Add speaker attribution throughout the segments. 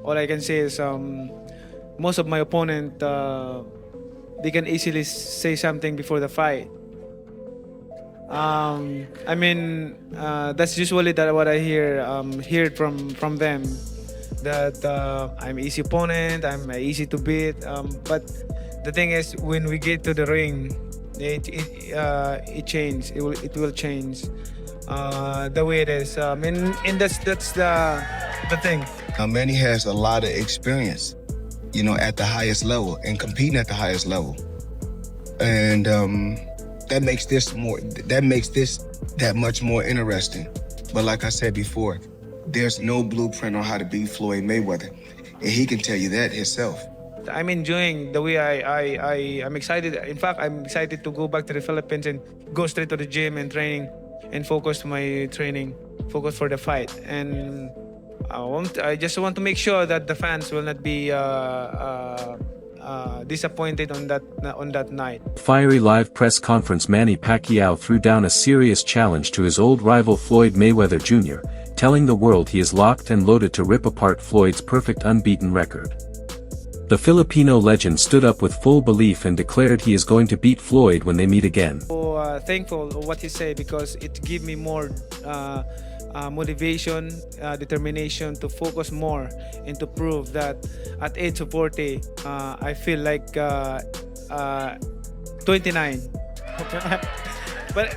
Speaker 1: all I can say is most of my opponent, they can easily say something before the fight. I mean, that's usually that what I hear from them, that I'm easy opponent, I'm easy to beat. But the thing is, when we get to the ring, it change. It will change the way it is. And that's the thing.
Speaker 2: Manny has a lot of experience, at the highest level and competing at the highest level, and that makes this that much more interesting. But like I said before, there's no blueprint on how to beat Floyd Mayweather, and he can tell you that himself.
Speaker 1: I'm enjoying the way I'm excited. In fact, I'm excited to go back to the Philippines and go straight to the gym and training and focus my training, focus for the fight. And I just want to make sure that the fans will not be disappointed on that night.
Speaker 3: Fiery live press conference. Manny Pacquiao threw down a serious challenge to his old rival Floyd Mayweather Jr., telling the world he is locked and loaded to rip apart Floyd's perfect unbeaten record. The Filipino legend stood up with full belief and declared he is going to beat Floyd when they meet again.
Speaker 1: So thankful of what he said, because it gave me more motivation, determination to focus more and to prove that at age of 40, I feel like 29. But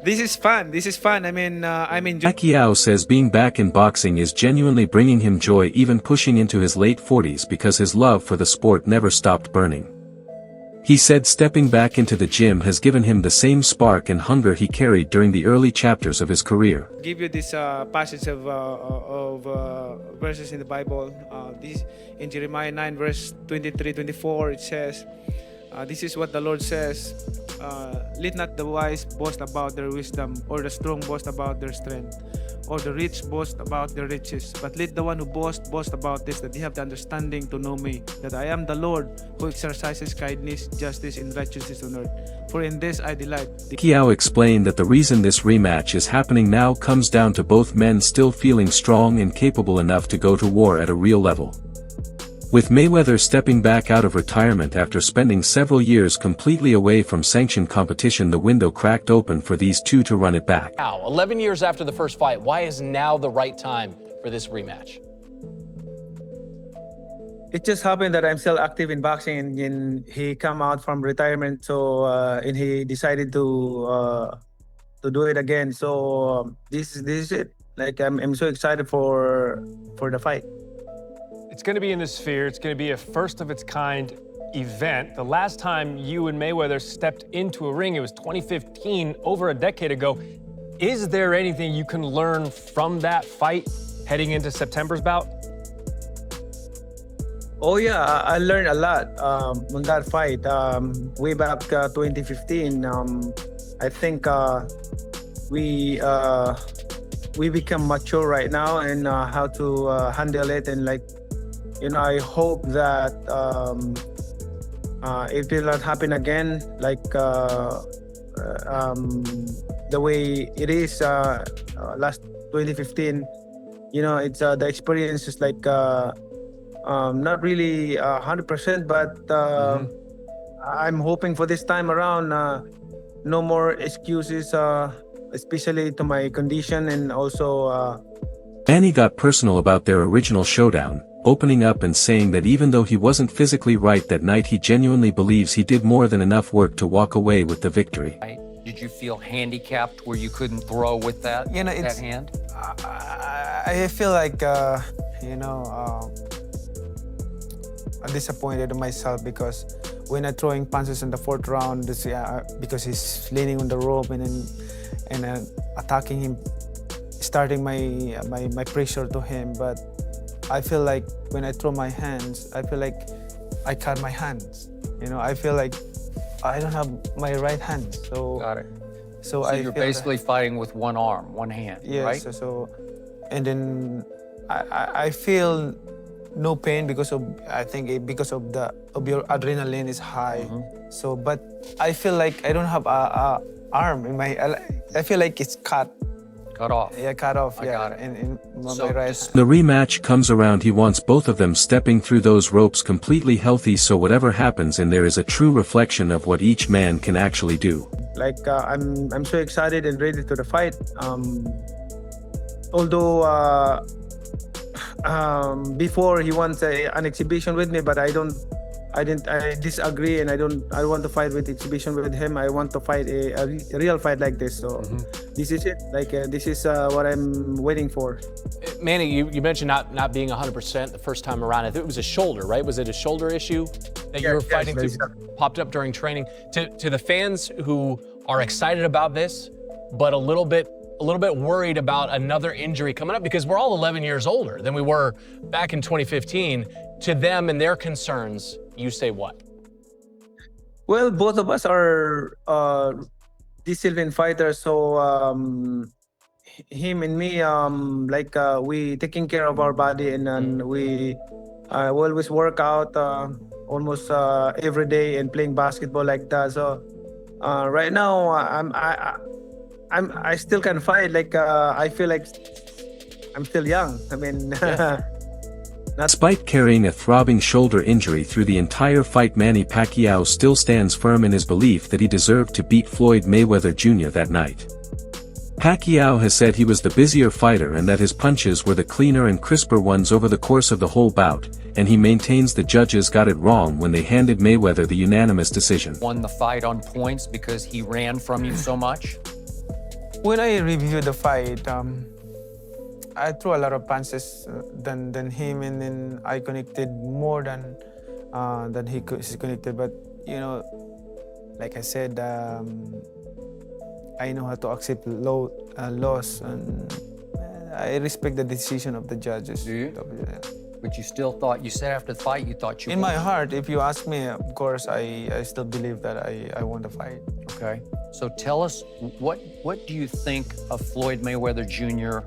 Speaker 1: this is fun. This is fun. I'm enjoying.
Speaker 3: Pacquiao says being back in boxing is genuinely bringing him joy, even pushing into his late 40s, because his love for the sport never stopped burning. He said stepping back into the gym has given him the same spark and hunger he carried during the early chapters of his career.
Speaker 1: Give you this passage of verses in the Bible. This in Jeremiah 9 verse 23-24, it says, this is what the Lord says, let not the wise boast about their wisdom, or the strong boast about their strength, or the rich boast about their riches, but let the one who boast about this, that they have the understanding to know me, that I am the Lord who exercises kindness, justice, and righteousness on earth. For in this I delight.
Speaker 3: Pacquiao explained that the reason this rematch is happening now comes down to both men still feeling strong and capable enough to go to war at a real level. With Mayweather stepping back out of retirement after spending several years completely away from sanctioned competition, the window cracked open for these two to run it back.
Speaker 4: Now, 11 years after the first fight, why is now the right time for this rematch?
Speaker 1: It just happened that I'm still active in boxing, and he come out from retirement, so and he decided to do it again. So this is it. Like I'm so excited for the fight.
Speaker 5: It's going to be in the Sphere. It's going to be a first-of-its-kind event. The last time you and Mayweather stepped into a ring, it was 2015, over a decade ago. Is there anything you can learn from that fight heading into September's bout?
Speaker 1: Oh yeah, I learned a lot on that fight. Way back 2015, I think we become mature right now, and how to handle it, and I hope that it will not happen again, the way it is last 2015. It's the experience is not really 100%, but I'm hoping for this time around, no more excuses, especially to my condition, and also.
Speaker 3: Manny got personal about their original showdown, opening up and saying that even though he wasn't physically right that night, he genuinely believes he did more than enough work to walk away with the victory.
Speaker 6: Did you feel handicapped where you couldn't throw with that hand?
Speaker 1: I feel like, I'm disappointed in myself, because when I'm throwing punches in the fourth round, because he's leaning on the rope and attacking him, starting my pressure to him. But I feel like when I throw my hands, I feel like I cut my hands. I feel like I don't have my right hand. So
Speaker 6: got it.
Speaker 1: So
Speaker 6: you're basically fighting with one arm, one hand, right?
Speaker 1: Yes. So and then I feel no pain because of, I think because of your adrenaline is high. So but I feel like I don't have a arm in my. I feel like it's cut.
Speaker 6: cut off.
Speaker 1: Yeah, cut off.
Speaker 6: I
Speaker 1: Yeah,
Speaker 6: got it.
Speaker 1: in
Speaker 6: So
Speaker 1: my right.
Speaker 6: just-
Speaker 3: The rematch comes around. He wants both of them stepping through those ropes completely healthy, so whatever happens in there is a true reflection of what each man can actually do.
Speaker 1: Like I'm so excited and ready to the fight. Although before he wants an exhibition with me, but I disagree, and I want to fight with exhibition with him. I want to fight a real fight like this. So this is it. Like this is what I'm waiting for.
Speaker 4: Manny, you mentioned not being 100% the first time around. I think it was a shoulder, right? Was it a shoulder issue that you were fighting
Speaker 1: yes,
Speaker 4: through, popped up during training? To the fans who are excited about this, but a little bit worried about another injury coming up, because we're all 11 years older than we were back in 2015. To them and their concerns, you say what?
Speaker 1: Well, both of us are disciplined fighters, so him and me, we taking care of our body, and we always work out almost every day and playing basketball like that. So right now, I still can fight. Like I feel like I'm still young. I mean.
Speaker 3: Despite carrying a throbbing shoulder injury through the entire fight, Manny Pacquiao still stands firm in his belief that he deserved to beat Floyd Mayweather Jr. that night. Pacquiao has said he was the busier fighter and that his punches were the cleaner and crisper ones over the course of the whole bout, and he maintains the judges got it wrong when they handed Mayweather the unanimous decision.
Speaker 6: Won the fight on points because he ran from you so much?
Speaker 1: When I reviewed the fight, I threw a lot of punches than him, and then I connected more than he connected. But you know, like I said, I know how to accept loss, and I respect the decision of the judges.
Speaker 6: Do you? But you still thought, you said after the fight, you thought you
Speaker 1: In
Speaker 6: won.
Speaker 1: my heart, if you ask me, of course, I still believe that I won the fight.
Speaker 6: Okay. So tell us, what do you think of Floyd Mayweather Jr.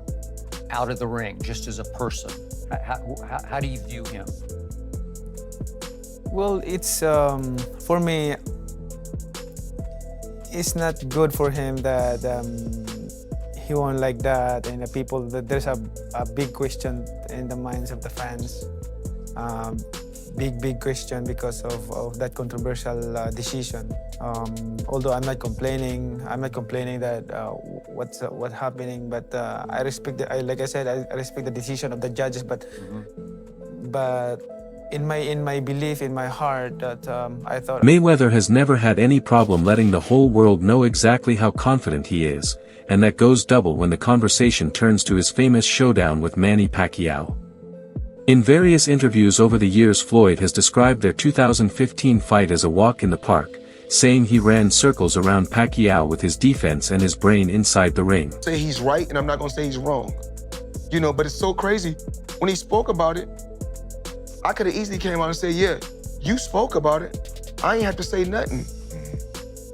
Speaker 6: out of the ring, just as a person? How do you view him?
Speaker 1: Well, it's for me, it's not good for him that he won like that, and the people, that there's a big question in the minds of the fans. Big question because of that controversial decision. Although I'm not complaining that what's happening, but I respect like I said, I respect the decision of the judges. But in my belief, in my heart, that I thought
Speaker 3: Mayweather has never had any problem letting the whole world know exactly how confident he is, and that goes double when the conversation turns to his famous showdown with Manny Pacquiao. In various interviews over the years, Floyd has described their 2015 fight as a walk in the park, saying he ran circles around Pacquiao with his defense and his brain inside the ring.
Speaker 2: Say he's right, and I'm not gonna say he's wrong. You know, but it's so crazy. When he spoke about it, I could have easily came out and said, yeah, you spoke about it. I ain't have to say nothing.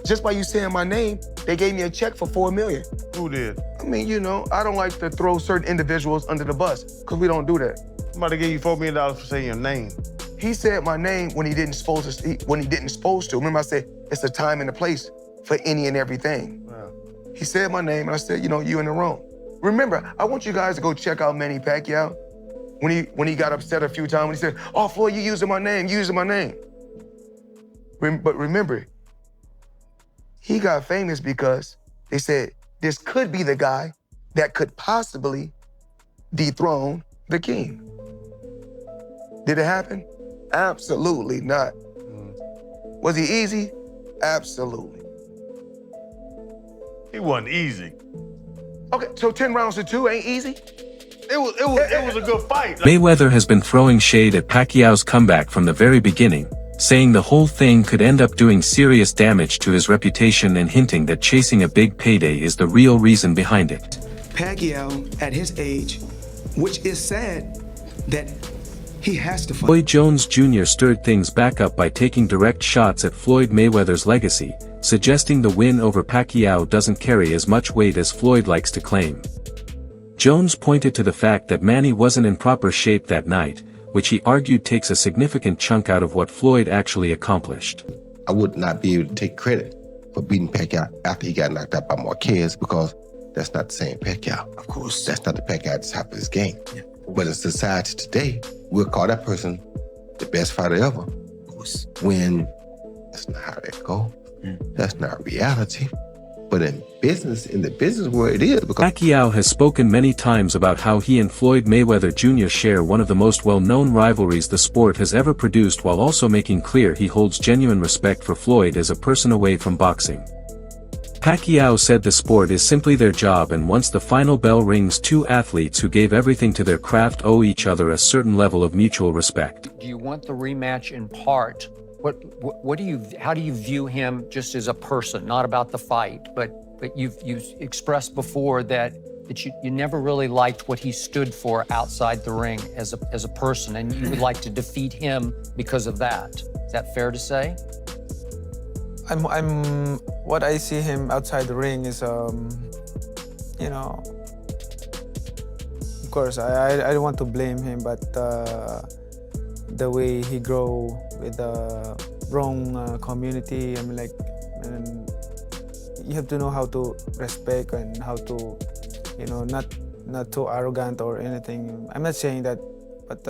Speaker 2: Just by you saying my name, they gave me a check for $4 million.
Speaker 7: Who did?
Speaker 2: I mean, you know, I don't like to throw certain individuals under the bus, because we don't do that.
Speaker 7: Somebody gave you $4 million for saying your name.
Speaker 2: He said my name when he didn't supposed to. Remember, I said it's a time and a place for any and everything.
Speaker 7: Wow.
Speaker 2: He said my name, and I said, you know, you in the wrong. Remember, I want you guys to go check out Manny Pacquiao when he got upset a few times when he said, "Oh, Floyd, you using my name, But remember, he got famous because they said this could be the guy that could possibly dethrone the king. Did it happen? Absolutely not. Was he easy? Absolutely.
Speaker 7: He wasn't easy.
Speaker 2: Okay, so 10 rounds to 2 ain't easy?
Speaker 7: It was a good fight.
Speaker 3: Mayweather has been throwing shade at Pacquiao's comeback from the very beginning, saying the whole thing could end up doing serious damage to his reputation and hinting that chasing a big payday is the real reason behind it.
Speaker 8: Pacquiao, at his age, which is sad that he has to fight.
Speaker 3: Roy Jones Jr. stirred things back up by taking direct shots at Floyd Mayweather's legacy, suggesting the win over Pacquiao doesn't carry as much weight as Floyd likes to claim. Jones pointed to the fact that Manny wasn't in proper shape that night, which he argued takes a significant chunk out of what Floyd actually accomplished.
Speaker 9: I would not be able to take credit for beating Pacquiao after he got knocked out by Marquez, because that's not the same Pacquiao.
Speaker 8: Of course.
Speaker 9: That's not the Pacquiao at the top of his game. Yeah. But in society today, we'll call that person the best fighter ever.
Speaker 8: Of course.
Speaker 9: When that's not how that goes. That's not reality. But in the business world, it is. Because
Speaker 3: Pacquiao has spoken many times about how he and Floyd Mayweather Jr. share one of the most well-known rivalries the sport has ever produced, while also making clear he holds genuine respect for Floyd as a person away from boxing. Pacquiao said the sport is simply their job, and once the final bell rings, two athletes who gave everything to their craft owe each other a certain level of mutual respect.
Speaker 6: Do you want the rematch in part? How do you view him just as a person, not about the fight, but you've expressed before that you never really liked what he stood for outside the ring as a person, and you would like to defeat him because of that. Is that fair to say?
Speaker 1: What I see him outside the ring is, you know, of course, I don't want to blame him, but the way he grow with the wrong community, I mean, like, and you have to know how to respect and how to, you know, not too arrogant or anything. I'm not saying that, but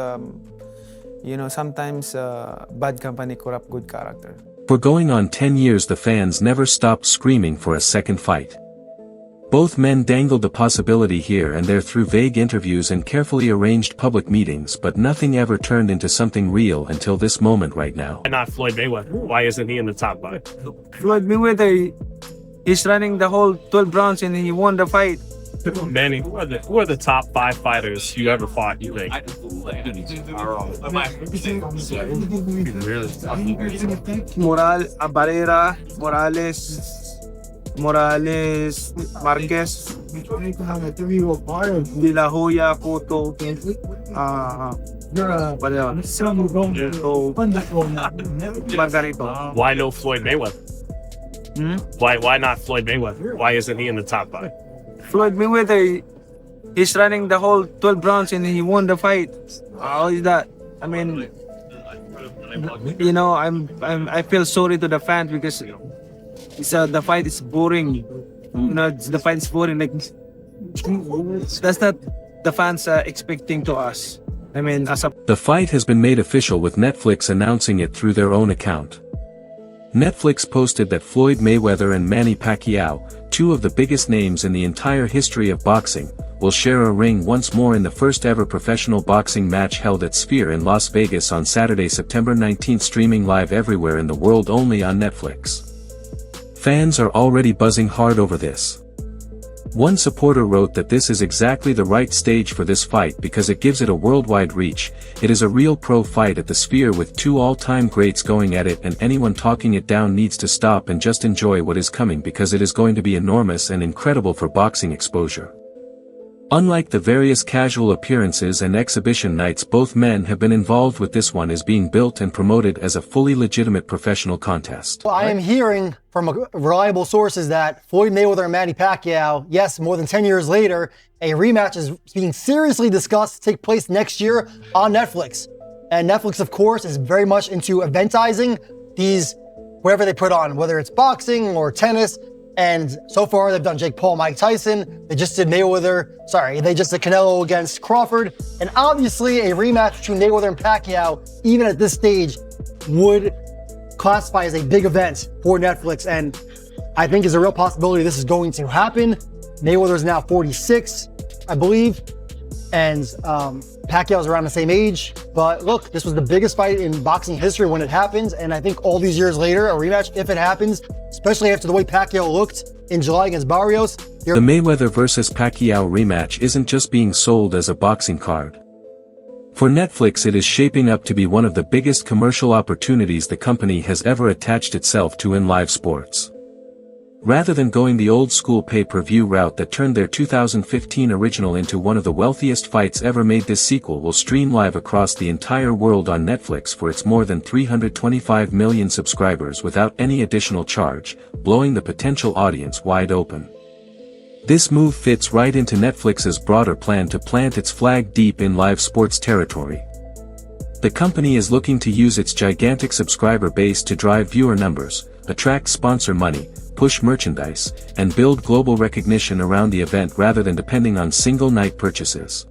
Speaker 1: you know, sometimes bad company corrupt good character.
Speaker 3: For going on 10 years, the fans never stopped screaming for a second fight. Both men dangled the possibility here and there through vague interviews and carefully arranged public meetings, but nothing ever turned into something real until this moment right now.
Speaker 10: Why not Floyd Mayweather? Why isn't he in the top 5?
Speaker 1: Floyd Mayweather, he's running the whole 12 rounds and he won the fight.
Speaker 10: Manny, who are the top 5 fighters you ever fought, you think?
Speaker 1: Barrera, Morales, Marquez, De La Hoya, Cotto, Margarito.
Speaker 10: Why no Floyd Mayweather? Why not Floyd Mayweather? Why isn't he in the top 5?
Speaker 1: Floyd Mayweather, he's running the whole 12 rounds and he won the fight. How is that? I mean, you know, I feel sorry to the fans because the fight is boring. You know, the fight is boring. Like, that's not the fans are expecting to us. I mean,
Speaker 3: The fight has been made official with Netflix announcing it through their own account. Netflix posted that Floyd Mayweather and Manny Pacquiao, two of the biggest names in the entire history of boxing, will share a ring once more in the first ever professional boxing match held at Sphere in Las Vegas on Saturday, September 19th, streaming live everywhere in the world only on Netflix. Fans are already buzzing hard over this. One supporter wrote that this is exactly the right stage for this fight because it gives it a worldwide reach. It is a real pro fight at the Sphere with two all-time greats going at it, and anyone talking it down needs to stop and just enjoy what is coming because it is going to be enormous and incredible for boxing exposure. Unlike the various casual appearances and exhibition nights both men have been involved with, this one is being built and promoted as a fully legitimate professional contest.
Speaker 11: Well, I am hearing from reliable sources that Floyd Mayweather and Manny Pacquiao, yes, more than 10 years later, a rematch is being seriously discussed to take place next year on Netflix. And Netflix, of course, is very much into eventizing these, whatever they put on, whether it's boxing or tennis. And so far, they've done Jake Paul, Mike Tyson. They just did they just did Canelo against Crawford. And obviously, a rematch between Mayweather and Pacquiao, even at this stage, would classify as a big event for Netflix. And I think is a real possibility this is going to happen. Mayweather's now 46, I believe. And Pacquiao's around the same age. But look, this was the biggest fight in boxing history when it happened. And I think all these years later, a rematch, if it happens, especially after the way Pacquiao looked in July against Barrios.
Speaker 3: The Mayweather vs. Pacquiao rematch isn't just being sold as a boxing card. For Netflix, it is shaping up to be one of the biggest commercial opportunities the company has ever attached itself to in live sports. Rather than going the old-school pay-per-view route that turned their 2015 original into one of the wealthiest fights ever made, this sequel will stream live across the entire world on Netflix for its more than 325 million subscribers without any additional charge, blowing the potential audience wide open. This move fits right into Netflix's broader plan to plant its flag deep in live sports territory. The company is looking to use its gigantic subscriber base to drive viewer numbers, attract sponsor money, push merchandise, and build global recognition around the event rather than depending on single-night purchases.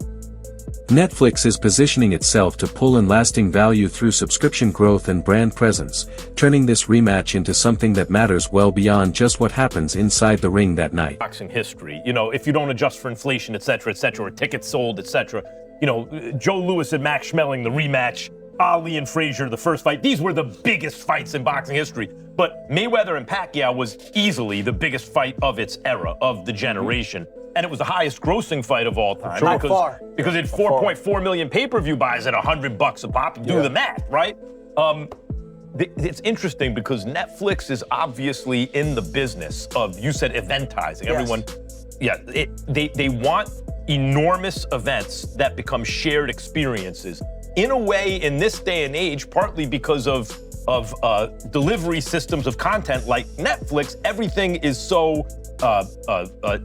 Speaker 3: Netflix is positioning itself to pull in lasting value through subscription growth and brand presence, turning this rematch into something that matters well beyond just what happens inside the ring that night.
Speaker 12: Boxing history, if you don't adjust for inflation, et cetera, or tickets sold, et cetera, Joe Louis and Max Schmeling, the rematch, Ali and Frazier, the first fight, these were the biggest fights in boxing history. But Mayweather and Pacquiao was easily the biggest fight of its era, of the generation. And it was the highest grossing fight of all time. Because it had 4.4 million pay-per-view buys at $100 a pop. Do the math, right? It's interesting because Netflix is obviously in the business of, you said eventizing. Everyone, they want enormous events that become shared experiences. In a way, in this day and age, partly because of delivery systems of content like Netflix, everything is so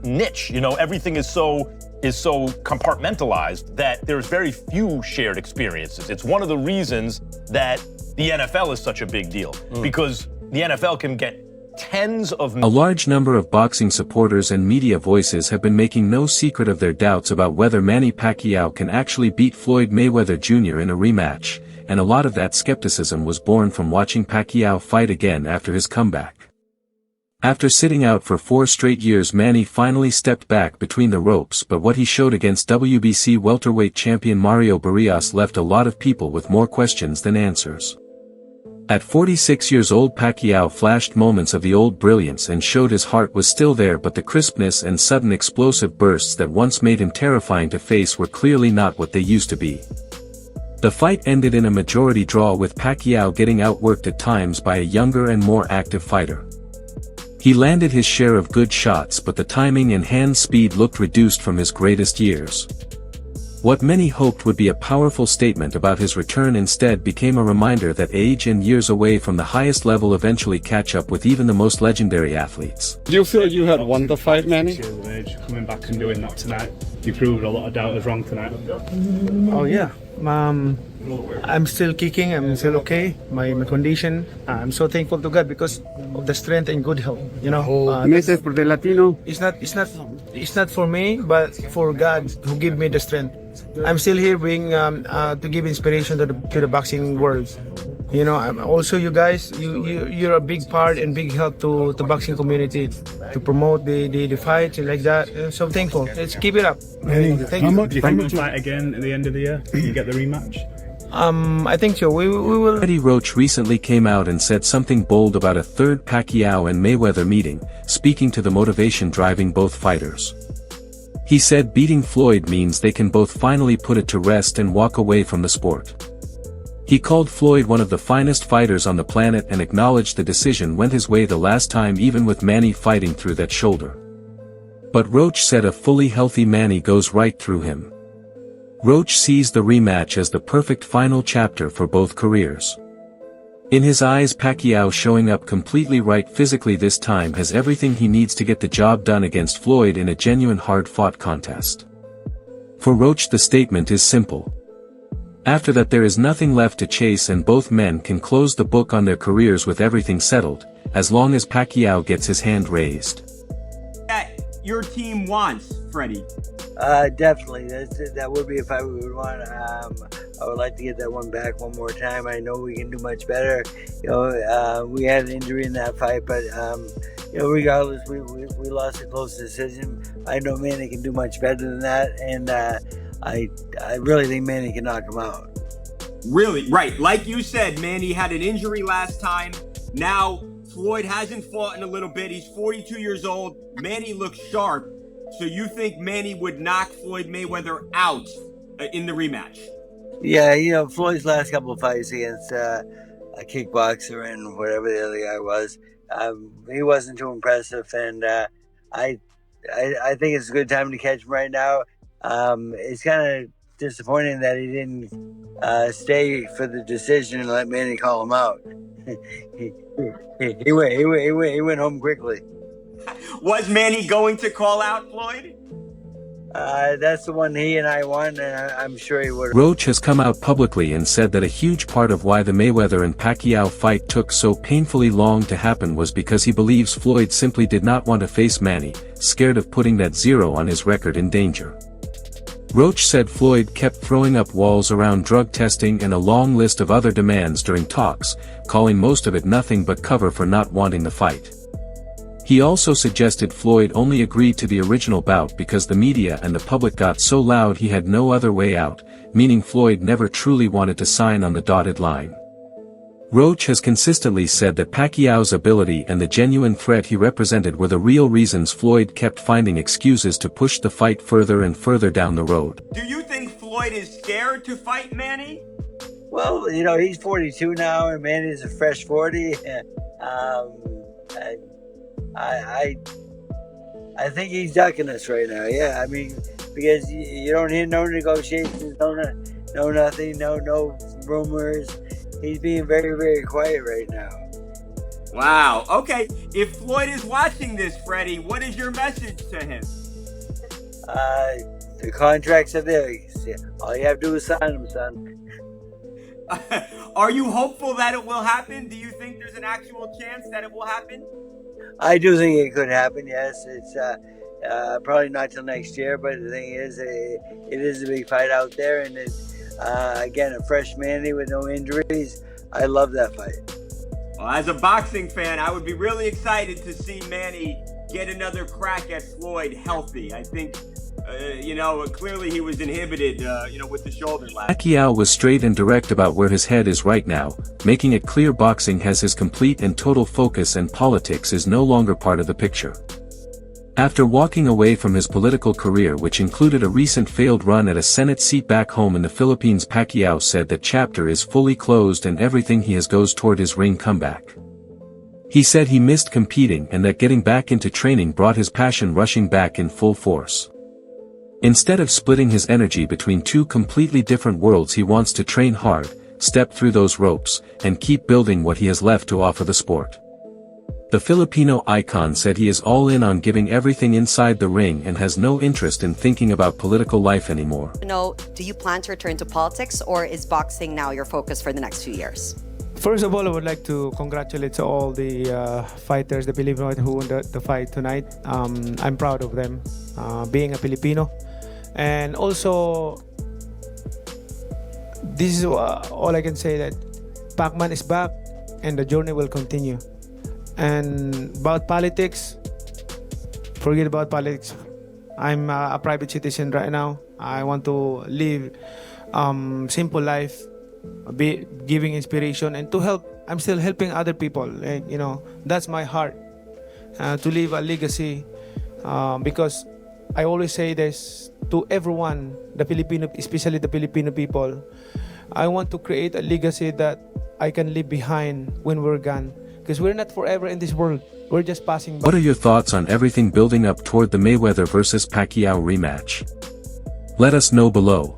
Speaker 12: niche. Everything is so compartmentalized that there's very few shared experiences. It's one of the reasons that the NFL is such a big deal, because the NFL can get tens of...
Speaker 3: A large number of boxing supporters and media voices have been making no secret of their doubts about whether Manny Pacquiao can actually beat Floyd Mayweather Jr. in a rematch, and a lot of that skepticism was born from watching Pacquiao fight again after his comeback. After sitting out for 4 straight years, Manny finally stepped back between the ropes, but what he showed against WBC welterweight champion Mario Barrios left a lot of people with more questions than answers. At 46 years old, Pacquiao flashed moments of the old brilliance and showed his heart was still there, but the crispness and sudden explosive bursts that once made him terrifying to face were clearly not what they used to be. The fight ended in a majority draw, with Pacquiao getting outworked at times by a younger and more active fighter. He landed his share of good shots, but the timing and hand speed looked reduced from his greatest years. What many hoped would be a powerful statement about his return instead became a reminder that age and years away from the highest level eventually catch up with even the most legendary athletes.
Speaker 13: Do you feel you had won the fight, Manny?
Speaker 10: Years of age, coming back and doing that tonight, you proved a lot of doubters wrong tonight.
Speaker 1: Oh yeah, I'm still kicking. I'm still okay. My condition. I'm so thankful to God because of the strength and good health.
Speaker 13: Message for the Latino.
Speaker 1: It's not for me, but for God who give me the strength. I'm still here being to give inspiration to the boxing world. I'm also, you guys, you're a big part and big help to the boxing community to promote the fights and like that. So thankful. Let's keep it up. Thank you.
Speaker 10: Do you think we'll fight again at the end of the year? You get the rematch?
Speaker 1: I think so. We will.
Speaker 3: Eddie Roach recently came out and said something bold about a third Pacquiao and Mayweather meeting, speaking to the motivation driving both fighters. He said beating Floyd means they can both finally put it to rest and walk away from the sport. He called Floyd one of the finest fighters on the planet and acknowledged the decision went his way the last time, even with Manny fighting through that shoulder. But Roach said a fully healthy Manny goes right through him. Roach sees the rematch as the perfect final chapter for both careers. In his eyes, Pacquiao showing up completely right physically this time has everything he needs to get the job done against Floyd in a genuine hard-fought contest. For Roach, the statement is simple. After that, there is nothing left to chase and both men can close the book on their careers with everything settled, as long as Pacquiao gets his hand raised.
Speaker 14: That your team wants, Freddie.
Speaker 15: Definitely. That would be a fight we would want. I would like to get that one back one more time. I know we can do much better. We had an injury in that fight, but regardless, we lost a close decision. I know Manny can do much better than that, and I really think Manny can knock him out.
Speaker 14: Really? Right. Like you said, Manny had an injury last time. Now, Floyd hasn't fought in a little bit. He's 42 years old. Manny looks sharp. So you think Manny would knock Floyd Mayweather out in the rematch?
Speaker 15: Yeah, Floyd's last couple of fights against a kickboxer and whatever the other guy was, he wasn't too impressive, and I think it's a good time to catch him right now. It's kind of disappointing that he didn't stay for the decision and let Manny call him out. he went home quickly.
Speaker 14: Was Manny going to call out Floyd?
Speaker 15: That's the one he and I won, and I'm sure he would.
Speaker 3: Roach has come out publicly and said that a huge part of why the Mayweather and Pacquiao fight took so painfully long to happen was because he believes Floyd simply did not want to face Manny, scared of putting that 0 on his record in danger. Roach said Floyd kept throwing up walls around drug testing and a long list of other demands during talks, calling most of it nothing but cover for not wanting the fight. He also suggested Floyd only agreed to the original bout because the media and the public got so loud he had no other way out, meaning Floyd never truly wanted to sign on the dotted line. Roach has consistently said that Pacquiao's ability and the genuine threat he represented were the real reasons Floyd kept finding excuses to push the fight further and further down the road.
Speaker 14: Do you think Floyd is scared to fight Manny?
Speaker 15: Well, you know, he's 42 now, and Manny's a fresh 40. I think he's ducking us right now. Yeah, I mean, because you don't hear no negotiations, no nothing, no rumors. He's being very, very quiet right now.
Speaker 14: Wow. Okay. If Floyd is watching this, Freddie, what is your message to him?
Speaker 15: The contracts are there. All you have to do is sign them, son.
Speaker 14: Are you hopeful that it will happen? Do you think there's an actual chance that it will happen?
Speaker 15: I do think it could happen, yes. It's probably not till next year, but the thing is, it is a big fight out there, and it's, again, a fresh Manny with no injuries. I love that fight.
Speaker 14: Well, as a boxing fan, I would be really excited to see Manny get another crack at Floyd healthy. I think, clearly he was inhibited, with the shoulder last.
Speaker 3: Pacquiao was straight and direct about where his head is right now, making it clear boxing has his complete and total focus and politics is no longer part of the picture. After walking away from his political career, which included a recent failed run at a Senate seat back home in the Philippines, Pacquiao said that chapter is fully closed and everything he has goes toward his ring comeback. He said he missed competing and that getting back into training brought his passion rushing back in full force. Instead of splitting his energy between two completely different worlds, he wants to train hard, step through those ropes, and keep building what he has left to offer the sport. The Filipino icon said he is all in on giving everything inside the ring and has no interest in thinking about political life anymore.
Speaker 16: Do you plan to return to politics, or is boxing now your focus for the next few years?
Speaker 1: First of all, I would like to congratulate all the fighters, the Filipinos who won the fight tonight. I'm proud of them, being a Filipino. And also, this is all I can say, that Pac-Man is back and the journey will continue. And about politics, forget about politics. I'm a private citizen right now. I want to live simple life, be giving inspiration and to help. I'm still helping other people. That's my heart, to leave a legacy, because I always say this to everyone, the Filipino, especially the Filipino people. I want to create a legacy that I can leave behind when we're gone. Because we're not forever in this world. We're just passing by.
Speaker 3: What are your thoughts on everything building up toward the Mayweather versus Pacquiao rematch? Let us know below.